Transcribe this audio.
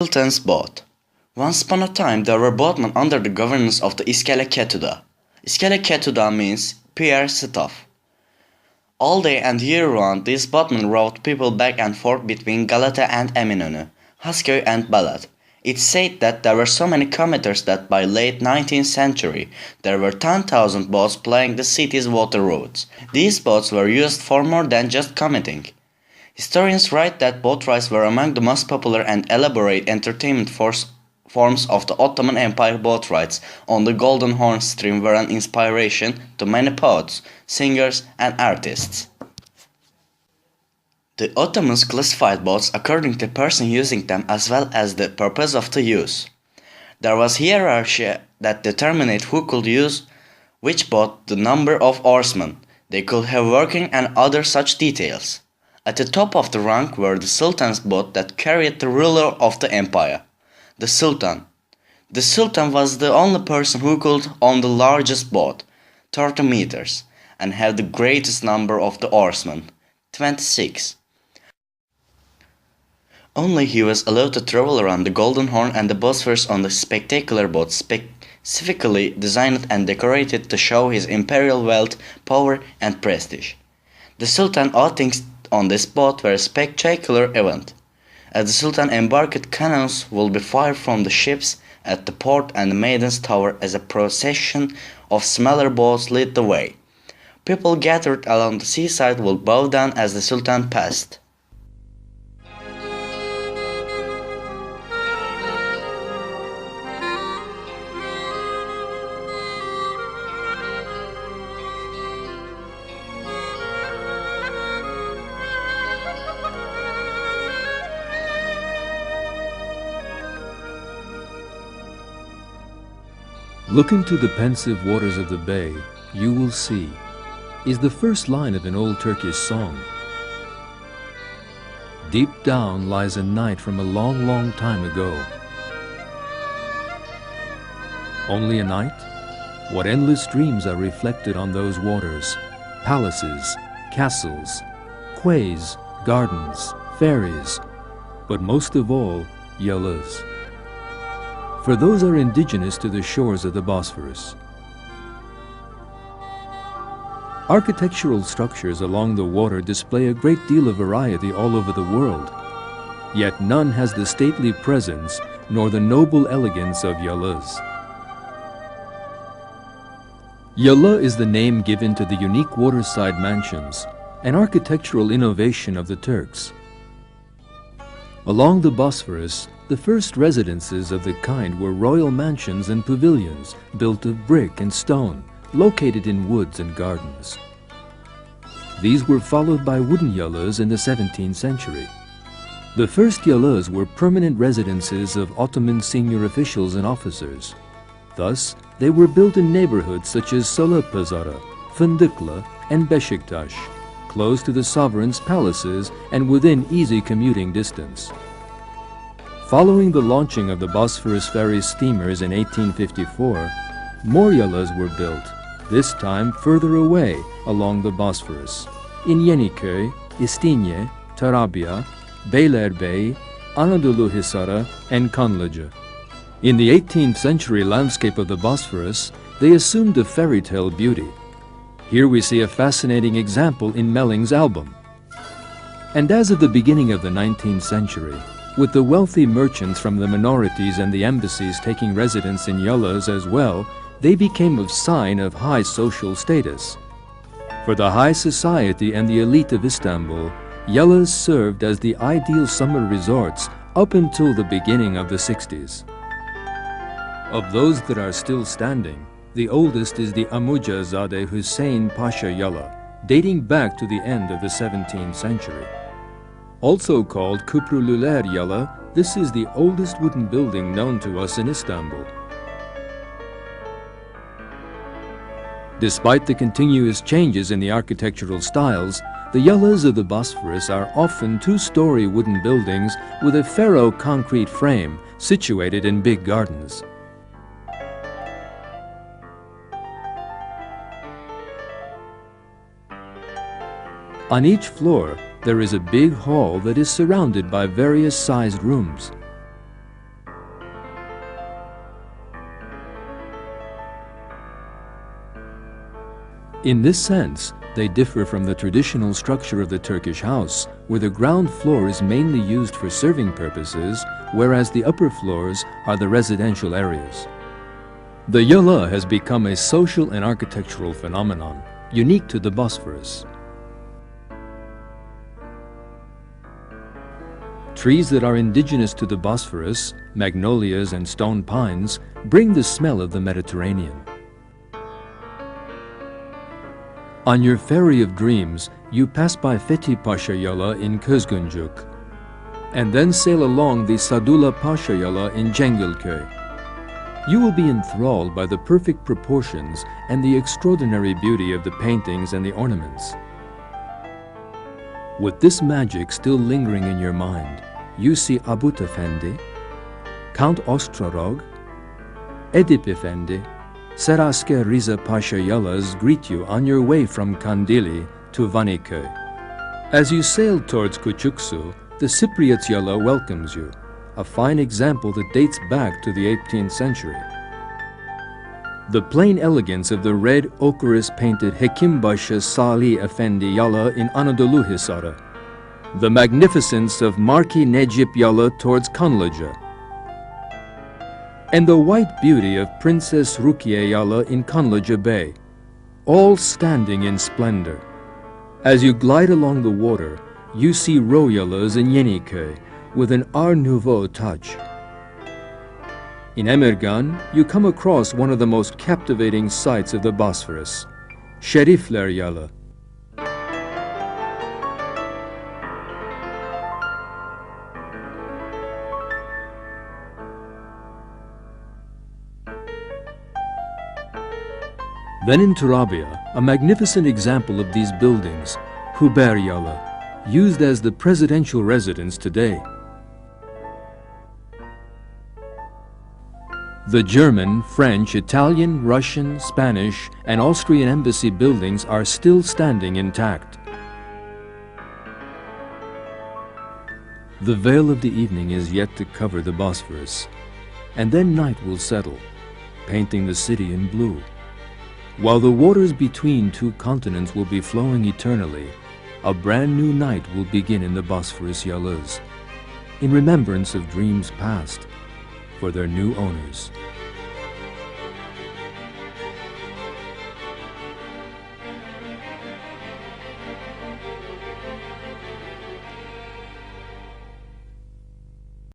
Sultan's boat. Once upon a time there were boatmen under the governance of the İskele Ketuda. İskele Ketuda means pier staff. All day and year round these boatmen rowed people back and forth between Galata and Eminönü, Hasköy and Balat. It's said that there were so many commuters that by late 19th century there were 10,000 boats plying the city's water routes. These boats were used for more than just commuting. Historians write that boat rides were among the most popular and elaborate entertainment forms of the Ottoman Empire. Boat rides on the Golden Horn stream were an inspiration to many poets, singers, and artists. The Ottomans classified boats according to the person using them as well as the purpose of the use. There was hierarchy that determined who could use which boat, the number of oarsmen they could have working, and other such details. At the top of the rank were the Sultan's boat that carried the ruler of the empire, the Sultan. The Sultan was the only person who could own the largest boat, 30 meters, and have the greatest number of the oarsmen, 26. Only he was allowed to travel around the Golden Horn and the Bosphorus on the spectacular boat specifically designed and decorated to show his imperial wealth, power, and prestige. The Sultan outings on this boat were a spectacular event. As the Sultan embarked, cannons would be fired from the ships at the port and the Maiden's Tower as a procession of smaller boats led the way. People gathered along the seaside would bow down as the Sultan passed. Look into the pensive waters of the bay, you will see, is the first line of an old Turkish song. Deep down lies a night from a long, long time ago. Only a night? What endless dreams are reflected on those waters? Palaces, castles, quays, gardens, fairies, but most of all, yalas. For those are indigenous to the shores of the Bosphorus. Architectural structures along the water display a great deal of variety all over the world, yet none has the stately presence nor the noble elegance of yalas. Yala is the name given to the unique waterside mansions, an architectural innovation of the Turks. Along the Bosphorus, the first residences of the kind were royal mansions and pavilions built of brick and stone, located in woods and gardens. These were followed by wooden yalas in the 17th century. The first yalas were permanent residences of Ottoman senior officials and officers. Thus, they were built in neighborhoods such as Salı Pazarı, Fındıklı, and Beşiktaş, close to the sovereign's palaces and within easy commuting distance. Following the launching of the Bosphorus ferry steamers in 1854, more yalas were built, this time further away along the Bosphorus, in Yeniköy, İstinye, Tarabya, Beylerbeyi, Anadoluhisarı, and Kanlıca. In the 18th century landscape of the Bosphorus, they assumed a fairy tale beauty. Here we see a fascinating example in Melling's album. And as of the beginning of the 19th century, with the wealthy merchants from the minorities and the embassies taking residence in yalas as well, they became a sign of high social status. For the high society and the elite of Istanbul, yalas served as the ideal summer resorts up until the beginning of the 60s. Of those that are still standing, the oldest is the Amujazade Hüseyin Pasha Yala, dating back to the end of the 17th century. Also called Köprülüler Yala, this is the oldest wooden building known to us in Istanbul. Despite the continuous changes in the architectural styles, the yalas of the Bosphorus are often two-story wooden buildings with a ferro-concrete frame situated in big gardens. On each floor, there is a big hall that is surrounded by various sized rooms. In this sense, they differ from the traditional structure of the Turkish house, where the ground floor is mainly used for serving purposes, whereas the upper floors are the residential areas. The yala has become a social and architectural phenomenon, unique to the Bosphorus. Trees that are indigenous to the Bosphorus, magnolias and stone pines, bring the smell of the Mediterranean. On your ferry of dreams, you pass by Fethi Pasha Yala in Közgüncük, and then sail along the Sadullah Pasha Yala in Cengizköy. You will be enthralled by the perfect proportions and the extraordinary beauty of the paintings and the ornaments. With this magic still lingering in your mind, you see Abut Efendi, Count Ostrorog, Edip Efendi, Serasker Riza Pasha Yalas greet you on your way from Kandili to Vaniköy. As you sail towards Küçüksu, the Cypriots Yala welcomes you, a fine example that dates back to the 18th century. The plain elegance of the red ochreous painted Hekimbaşı Salih Efendi Yala in Anadolu Hisarı, the magnificence of Marki Necip Yala towards Kanlıca, and the white beauty of Princess Rukiye Yala in Kanlıca Bay, all standing in splendor. As you glide along the water, you see row yalas in Yeniköy with an Art Nouveau touch. In Emirgan, you come across one of the most captivating sights of the Bosphorus, Şerifler Yala. Then in Turabia, a magnificent example of these buildings, Huber Yala, used as the presidential residence today. The German, French, Italian, Russian, Spanish, and Austrian embassy buildings are still standing intact. The veil of the evening is yet to cover the Bosphorus, and then night will settle, painting the city in blue. While the waters between two continents will be flowing eternally, a brand new night will begin in the Bosphorus Yalas, in remembrance of dreams past, for their new owners.